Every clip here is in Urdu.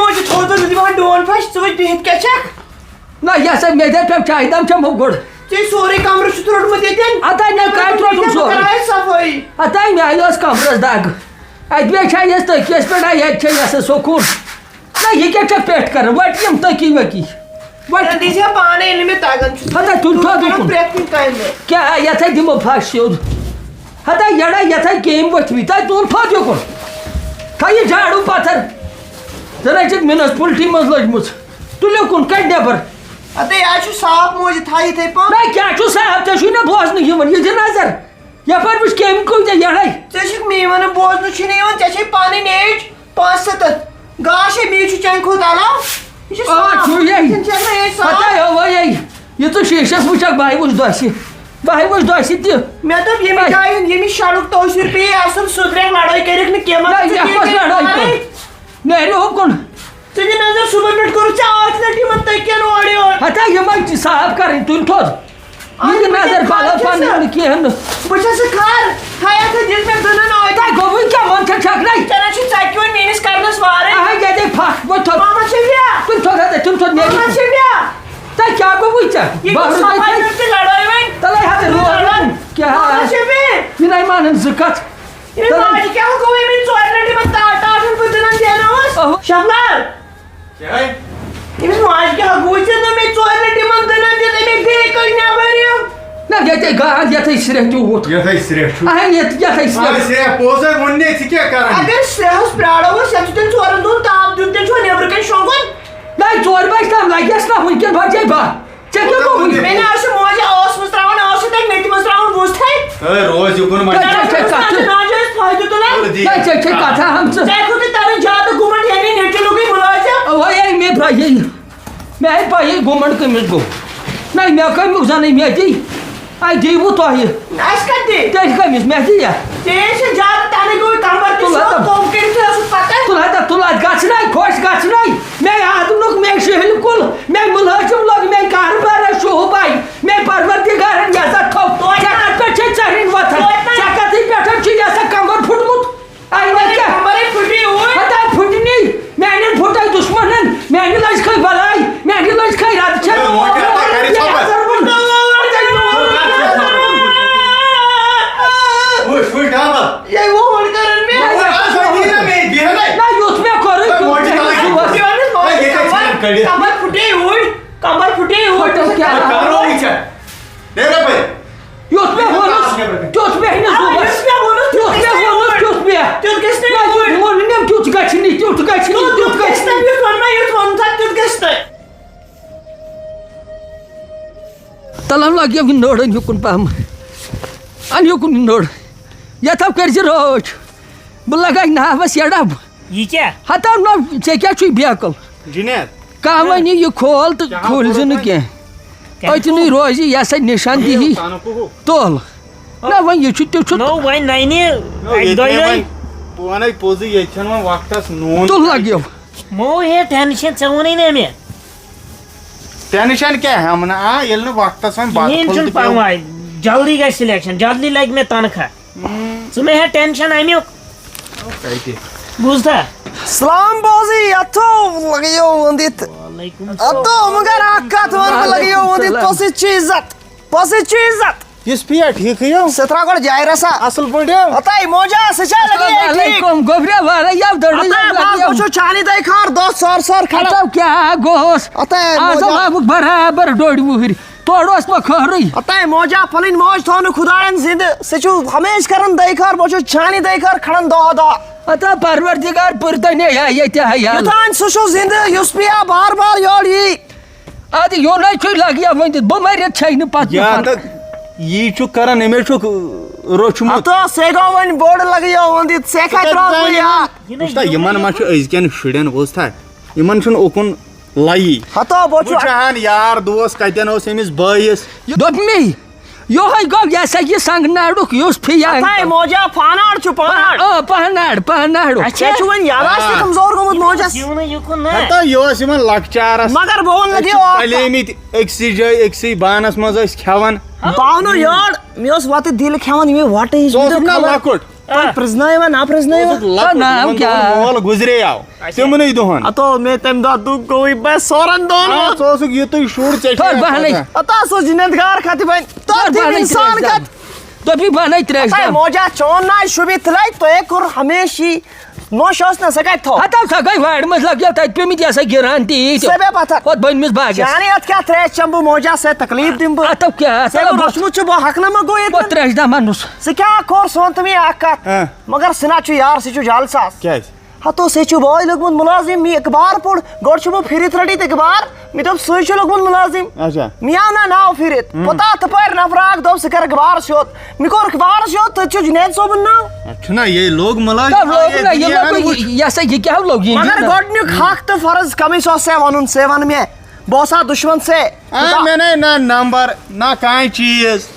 موجی تھوڑا دیوان ڈون پھش ژٕ وٕچھ بِہِتھ کیٛاہ چھَکھ نہ یہِ ہسا مےٚ دَپہِ چایہِ دام چَمو گۄڈٕ ژےٚ سورُے کمرٕ چھُتھ روٚٹمُت ییٚتٮ۪ن اَتھے مےٚ کَتہِ روٚٹُم سورُے صفٲیی اَتھے مےٚ ٲس کمرس دگ اَتہِ بیٚیہِ چھِ تٔکیَس پٮ۪ٹھ ییٚتہِ چھِ یہِ سکوٗن نہ یہِ کیٛاہ چھےٚ پٮ۪ٹھ کران وَٹہِ یِم تٔکی ؤکی وَٹہِ دیٖزِ ہا پانے ییٚلہِ مےٚ تگان چھُ ہتا تُل تھوٚد اُکُن پرٛٮ۪تھ کُنہِ کامہِ کیٛاہ یَتھے دِمو پھش سیوٚد ہتا یڑا یَتھے کیٚمۍ ؤتھمٕتۍ تَتہِ تُل تھوٚد اُکُن تھاو یہِ جاڑوٗ پتھر ژٕ رٔچھِکھ میونسپلٹی منٛز لٔجمٕژ تُل اُکُن کَڑ نیبر اَدے آز چھُ صاف موجی تھاو یِتھَے پٲٹھۍ نہ کیٛاہ چھُ صاف ژےٚ چھُے نہ بوزنہٕ یِوان یہِ دِ نظر یپٲرۍ وٕچھ کیٚمۍ کۭتیاہ یڑے ژےٚ چھُکھ میٚیہِ وَنان بوزنہٕ چھُنہٕ یِوان ژےٚ چھے پنٕنۍ ایج 75 گاش ہے بیٚیہِ چھُ چانہِ کھۄتہٕ علاوٕ یہِ چھُ پتہ اوے یہِ ژٕ شیٖشس وٕچھکھ بہٕ وٕچھ دۄسہِ بہٕ وٕچھ دۄسہِ تہِ مےٚ دوٚپ ییٚمہِ جایہِ ہُنٛد ییٚمِس شَڑُک توثیٖر پیٚیہِ آسُن سُدرٮ۪کھ لڑٲے کٔرِکھ نہٕ کیٚنٛہہ نیرِ اُکُن ژٕ دِ نظر صُبحن پٮ۪ٹھ کوٚرُتھ ژےٚ 8 لٹہِ یِمن تٔکین اورٕ یورٕ ہتا یِمے صاف کرٕنۍ تُلۍ تھوٚد یہِ دِ نظر پَلو پَنٕنۍ نہٕ کینٛہہ نہٕ بہٕ چھَسہٕ کھر تھایَکھ دِژ مےٚ دٕنن تۄہہِ گوٚوُے کیٛاہ وۄنۍ چھےٚ چھَکنَے ژےٚ نہ چھُے ژَکہِ وۄنۍ میٲنِس کرنس وارٕے ییٚتے پھَکھ وۄنۍ تھوٚد محمد شفیع تُلۍ تھوٚد ہتا تُلۍ تھوٚد نیرِ محمد شفیع تۄہہِ کیٛاہ گوٚوُے ژےٚ یہِ گوٚو صفٲیی ہُنٛد تہِ لڑٲے وۄنۍ تَلے ہتا روزان محمد کیٛاہ شفیع یِنَے مانن زٕ کَتھ ییٚمِس ماجہِ کیٛاہ گوٚو ییٚمِس 4 لٹہِ یِمن ٹاٹھن بہٕ دٕنن دیاناوس شفلر ییٚمِس ماجہِ کیٛاہ گوٚو ژےٚ دوٚپ مےٚ 4 لٹہِ یِمن دٕنن دِتھ أمۍ بیٚیہِ کٔڑ نٮ۪بر یِم نہ ییٚتے گاڈ یَتھے سرٛیٚہہ تیوٗت یَتھے سرٛیٚہہ چھُ یَتھے سرٛیٚہہ پوٚز ووٚننے ژٕ کیٛاہ کران اگر سرٛیٚہس پرٛارو أسۍ یَتھ چھُ تیٚلہِ 4 دۄہن تاپھ دیُن تیٚلہِ چھُوا نٮ۪برٕ کَنۍ شۄنٛگُن نہ 4 بجہِ تام لگٮ۪س نہ وٕنکٮ۪ن بجے 12 ژےٚ کیٛاہ گوٚوُے مےٚ نہ آسہِ موجہِ ٲس منٛز ترٛاوان ٲسہٕ تَتہِ نٔٹہِ منٛز ترٛاوان وُژھٕے روز یُکُن ناجٲیز فٲیدٕ تُلان ژےٚ چھے کتھا ہمژٕ ژےٚ کھوٚتُے تران زیادٕ گُمنٛڈ یعنی نٔٹہِ لوٚگُے مُلٲزِم اوے مےٚ پَیی مےٚ آیہِ پَیی گُمنٛڈ کٔمِس گوٚو نہ مےٚ کَمیُک زَنٕے مےٚ دی اَتہِ دیٖوٕ تۄہہِ اَسہِ کَتہِ دی تیٚلہِ کٔمِس مےٚ دِیا ژےٚ چھِ زیادٕ تَنٕے گوٚو کمبر تہِ سیوٚد کوٚم کٔرِتھ ٲسٕس پَکان تُل ہتا تُل اَتھ گژھنَے خۄش گژھنَے مےٚ آدمُک مےٚ شہلہِ کُل مےٚ مُلٲزِم لوٚگ مےٚ کاربارَس شوٗباے مےٚ پروردِگارن یَزا تھوٚو ژےٚ کَتھ پٮ۪ٹھ چھے ژَرٕنۍ وۄتھان ژےٚ کَتھٕے پٮ۪ٹھ چھُ یہِ ہسا کمبر پھُٹمُت اَے مےٚ کیٛاہ کمبرے پھٕٹی اوٗرۍ ہتا پھٕٹنی میٛانٮ۪ن پھُٹے دُشمنن میٛانہِ لٔج کھٔے بلاے میٛانہِ لٔج کھٔے رد یہِ ووٚن کَران مےٚ یُتھ مےٚ کوٚرُے کمبر پھٕٹے اوٗرۍ کمبر پھٕٹے اوٗرۍ یُتھ مےٚ ووٚنُس تیُتھ مےٚ یُس مےٚ ووٚنُس تیُتھ مےٚ ووٚنُس تیُتھ مےٚ تیُتھ گژھِ نہٕ اوٗرۍ ووٚنُم تیُتھ گژھِ نہٕ تیُتھ گژھِ نہٕ تیُتھ گژھِ نہٕ یُتھ ووٚن مےٚ یُتھ ووٚن تَتھ تیُتھ گژھِ نہٕ تَلَم لَگیو یہِ نٔر أنۍ ہیوٚکُن پَہم اَن ہیوٚکُن یہِ نٔر یَتھ کٔرۍ زِ رٲچھ بہٕ لگاے ناوَس یَڈَب یہِ کیٛاہ ہتا نہ ژےٚ کیٛاہ چھُے بیکٕل کانٛہہ وَنہِ یہِ کھول تہٕ کھوٗلۍ زِ نہٕ کینٛہہ أتنٕے روزِ یہِ ہسا نِشان دِہی تُل نہ وۄنۍ یہِ چھُ تہِ چھُ تُل لگیو مو ہے ٹینشن ژےٚ ووٚنُے نا مےٚ ٹینشن کیٛاہ ہٮ۪مہٕ نہٕ ییٚلہِ نہٕ وقتس کِہیٖنۍ چھُنہٕ پرواے جلدی گژھِ سِلیکشن جلدی لگہِ مےٚ تنخواہ ژٕ مےٚ ہے ٹینشن امیُک بوٗزتھا سلام بوزی اتھو لگیو ونٛدِتھ اتھو مگر اکھ کتھ ونہٕ بہٕ لگیو ونٛدِتھ پوٚزٕچ چھِ عزت پوٚزٕچ چھِ عزت یُس پِیا ٹھیٖکھٕے ژٕ ترٛاو گۄڈٕ جایہِ رسا اصٕل پٲٹھۍ ہتاے موجا سُہ چھا لگی گوٚبریا واریاہ بہٕ چھُس چھانہِ دۄیہِ خٲر دۄہ سور کھڑا کیٛاہ گوٚوُس آز آمُک برابر 2.5 وُہٕرۍ تورٕ اوس مےٚ خٲرٕے ہتاے موجا پنٕنۍ موج تھوٚو نہٕ خُداین زِندٕ سُہ چھُ ہمیشہٕ کران دۄیہِ خٲر بہٕ چھُس چھانہِ دۄیہِ خٲر کھڑان دۄہ ہتا پروردِگار پٔرتَنے ییٚتہِ حیال یوٚتانۍ سُہ چھُ زِندٕ یُس پِیا بار بار یور یی اَدٕ یوٚنَے چھُے لگیا ؤنِتھ بہٕ مٔرِتھ چھے نہٕ پتہٕ یی چھُکھ کران أمے چھُکھ روچھمُت سے گوٚو وۄنۍ بوٚڑ لگیو ونٛدِتھ ژےٚ کتہِ روزٕ بہٕ یاد یِمن ما چھُ أزکٮ۪ن شُرٮ۪ن بوٗزتھا یِمن چھُنہٕ اُکُن لایی ہتو بہٕ چھُس وٕچھان یار دوس کتٮ۪ن اوس أمِس بٲیِس دوٚپ مے یِہوے گوٚو یہِ ہسا یہِ سنگناڑُک یُس فِیا موجا پاناڑ چھُ پہناڑ ژےٚ چھُ وۄنۍ یاداش تہِ کمزور گوٚمُت موجس یِکُن نا ہتا یہِ اوس یِمن لۄکچارس مگر بہٕ ووٚن نہٕ پَلیمٕتۍ أکسٕے جایہِ أکسٕے بانس منٛز ٲسۍ کھٮ۪وان بہٕ آو نہٕ یور مےٚ اوس وَتہٕ دِل کھٮ۪وان یِم وَٹہٕ ژٕ اوسُکھ نا لۄکُٹ پرزنایا نا پرزنایا نام کیا مول گزرے آو تمنی دہن اتو میں تم دہ دک گوئی بے سورن دون سوسک یہ تو شور تھوڑ بہنے اتا سو جنتگار کھاتی بین تو تیم انسان کھات تو بھی بہنے تریش اتا موجہ چون نائی شبی تلائی تو ایک اور ہمیشی نوش اس نہ سکائی تھو ہتا سکائی وائر مز لگیا تھا پہ میت ایسا گران تی سبے پتھر خود بین مز باگس یعنی ات کیا تریش چمبو موجہ سے تکلیف دیم بو اتو کیا سیگو رسمو چو بو حق نما گوئی وہ تریش دا منوس سکیا کور سون تمی آکات مگر سنا چو یار سی چو جال ساس کیا ہتو سے چو بوئی لگمون ملازم می اکبار پوڑ گوڑ چو بو پھیریت رڈیت اکبار می تو سوئی چو لگمون ملازم اچھا میانا ناو پھیریت پتا تپیر نفراغ دو سکر اکبار شوت می کو اکبار شوت تو چو جنید صوبن ناو اچھا یہ لوگ ملاج کب لوگ نا یہ لوگ ایسا یہ کیا لوگ یہ مگر گوڑ نیو خاک تو فرض کمی سو سے ونن سے ون میں بوسا دشمن سے میں نے نہ نمبر نہ کہیں چیز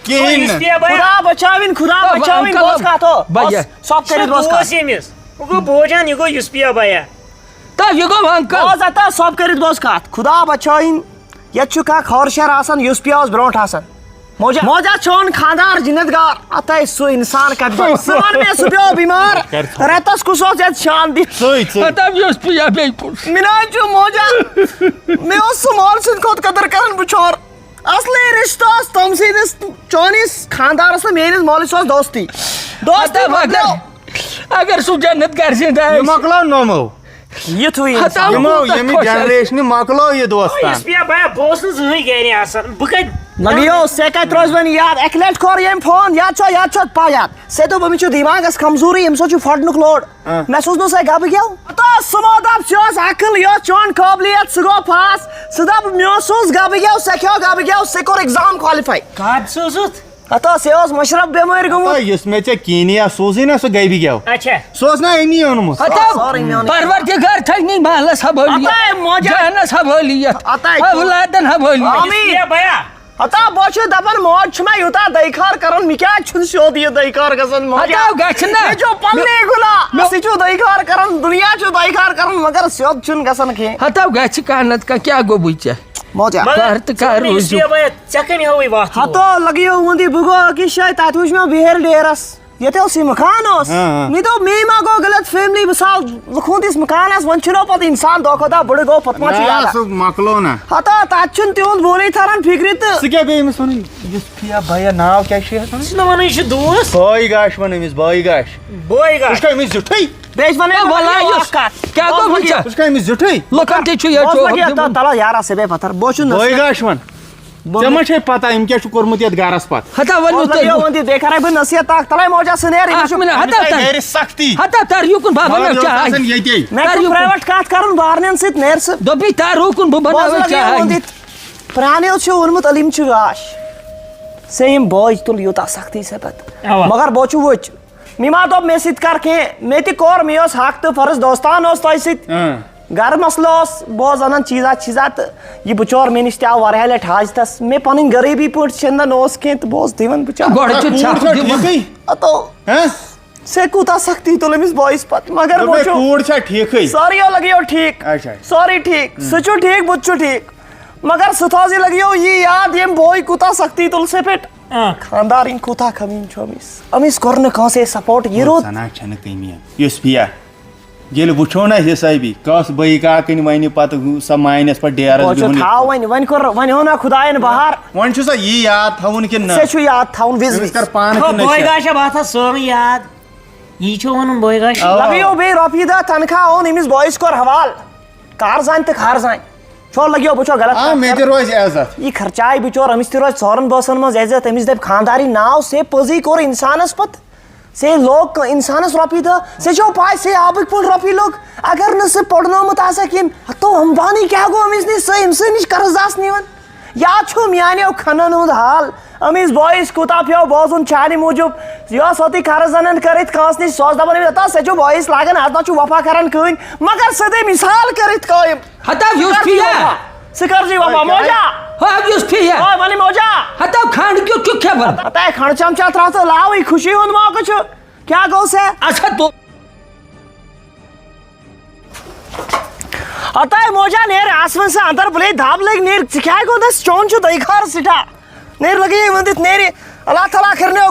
کہیں خدا بچاوین بوس کا تو سب کری بوس کا وہ بوجان یہ گو یوسپیا بایا تا یہ گو انکل بوز اتا سب کری بوس کا خدا بچاوین یہ چکا خورشر آسن یوسپیا اس برونٹ آسن موجہ چون خاندار جنتگار اتا سو انسان کا سوان میں سبیو بیمار رہتاس کو سوچ شان دی اتا یوسپیا بے پوش منای جو موجہ میں اس مال سے خود قدر کرن بچور اصلی رشتہ تم سیدس چونیس خاندار سے میرے مال سے دوستی اگر سو جنت گر سے یہ مکلو نومو یہ تو یہ جنریشن مکلو یہ دوستان یوسپیا بایا بوس نہ زہی گیری آسن بکت لگیو سے کت روز ون یاد ایک لیٹ کور یم فون یاد چو پا یاد سے تو بمی چو دماغ اس کمزوری ام سو چو فڑنک لوڈ میں سوچنو سے گب گیو تو سمو دب چوس عقل یو چون قابلیت سگو پاس سدب میوسوس گب گیو سے کیو گب گیو سے کور ایگزام کوالیفائی کاد سوزت اتا سیوس مشرف بیمار گمو اس میں چھ کینیا سوزی نا سو گئی بھی گیا اچھا سوز نا اینی اونمس پروردگار تھنی مال سبولیت جان سبولیت اولادن حبولیت یوسپیا بایا اتا بوچو دپن موج چھ میں یوتا دیکھار کرن می کیا چھن شو دی دیکھار گسن موج ہتاو گچنا جو پلنے گلا سی چو دیکھار کرن دنیا چو دیکھار کرن مگر سیود چھن گسن کے ہتاو گچ کانت کا کیا گو بوچا موجا کارت کار روزو یوسپیا بایا چکن ہوئی وقت ہتو لگیو وندی بگو کی شاید تاتوش میں بہر ڈیرس یہ تو سی مکان اس می تو میما گو غلط فیملی بسال لکھون اس مکان اس ون چھنو پت انسان دو خدا بڑے گو پتما چھ یاد سو مکلو نا ہتا تاچن تیون بولی تھارن فکرت سکیا بے مس ون یوسپیا بھیا ناو کیا چھ اس نہ ونی چھ دوست بائی گاش ون امس بائی گاش اس کا امس جٹھئی بیچ بنے والا یوس کیا گو بوچا اس کا امس جٹھئی لوکن تے چھ یہ بوس لگیا تا تلا یارا سے بے پتھر بوچن بائی گاش ون جمع چھ پتہ ام کیا چھ کورمت یت گارس پت ہتا ون تو یہ وندی دیکھ رہے بن نصیحت تاک تلا موجا سنیر ہتا میری سختی ہتا تار یوکن بابا میں چاہے یتی میں پرائیویٹ کات کرن بارنن سیت نیر سے دوبی تار یوکن بابا میں چاہے پرانے چھ ورمت علم چھ گاش سیم بوج تل یوتا سختی سے پت مگر بوچو وچ میما تو میں سیت کر کے میں تی کور میوس حق تو فرض دوستان اس تو سیت گھر مسئلہ بوز انن چیزات یہ بچور میں نشتہ واریاہ لٹ حاج تس میں پنن غریبی پٹ چندن اس کے تو بوز دیون بچار گوڑ چھ ٹھیکئی تو سے کوتا سختی تو لمس بوائس پت مگر بوچو کوڑ چھ ٹھیکئی سوری لگیو ٹھیک سوری ٹھیک سچو ٹھیک بچو ٹھیک مگر ستازی لگیو یہ یاد یم بوئی کوتا سختی تل سے پٹ خاندار ان کوتا کمین چومیس امیس کرنے کہاں سے سپورٹ یہ رو سنا چھن کمی یوسپیا یل وچھو نا حسابی کس بئی کاکن ون پتہ سا مائنس پہ ڈیرس ون ہو نا خدائن بہار ون چھ سا یہ یاد تھون کہ نہ سے یاد تھون وز کر پان بوئی گاشا بات سوری یاد یہ چھو ونن بوئی گاش لگیو بے روپیہ دہ تنخواہ اون امس بوائس کور حوال کار زان تو کھار زان چھو لگیو بچو غلط میں تہ روز عزت یہ خرچائی بچور امس تہ روز ژورن باسن مز عزت امس دپ خانداری ناو سے پزی کور انسانس پت سے لوگ انسانس روپی دہ سے چھو پائے سے آبک پل روپی لوگ اگر نہ سے پڑھنومت آسا کیم تو امبانی کیا گو امس نش سے امس نش قرض آس نیون یا چھو میانیو کھنن ہند حال امس بوائس کوتا پیو بوزن چانی موجود یہ سوتی قرض انن کرت کانس نش سوز دبن تا سے چھو بوائس لاگن آتا چھو وفا کرن کین مگر سدے مثال کرت قائم ہتا یوسپیا سکر جی وفا موجا ہاں یوسپیا اوے ونی موجا ہتا کھانڈ کیوں چھ خبر ہتا کھانڈ چمچا ترا تو لاو خوشی ہند موقع چھ کیا گو سے اچھا تو ہتا موجا نیر آسمان سے اندر بلے دھاب لگ نیر کیا گو دس چون چھ دیکھار سٹا نیر لگی وندت نیر اللہ تعالی کرنے